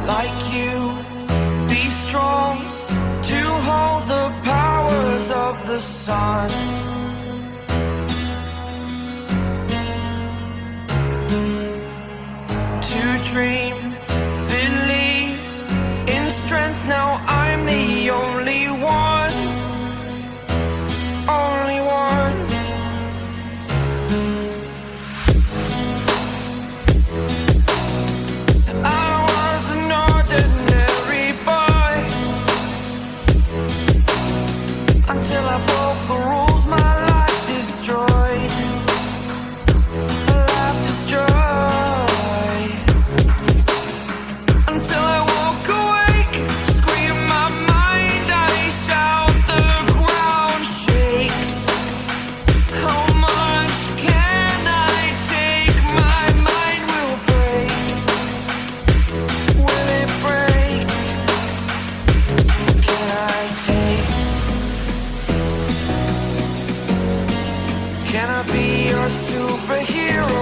like you, be strong to hold the powers of the sun. To dream, believe in strength. Now I'm the only one, only one. I was an ordinary boy until I broke the rules. My life destroyed, life destroyed. Until I woke awake, scream my mind, I shout, the ground shakes. How much can I take? My mind will break. Will it break? Can I take? Can I be your superhero?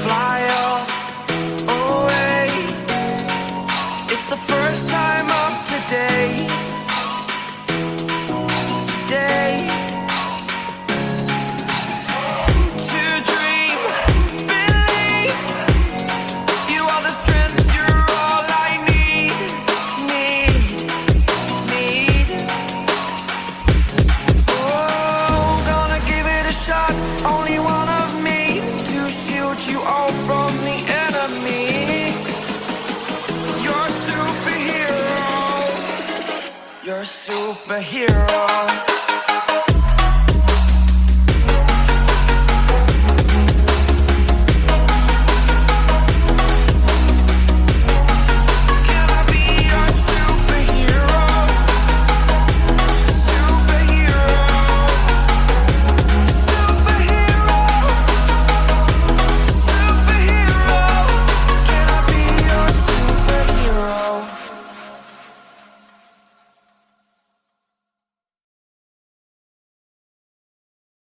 Fly away. It's the first time of today. Today. To dream, believe. You are the strength, you're all I need. Oh, gonna give it a shot. Only one of me to shield you all from the enemy. You're a superhero. You're a superhero.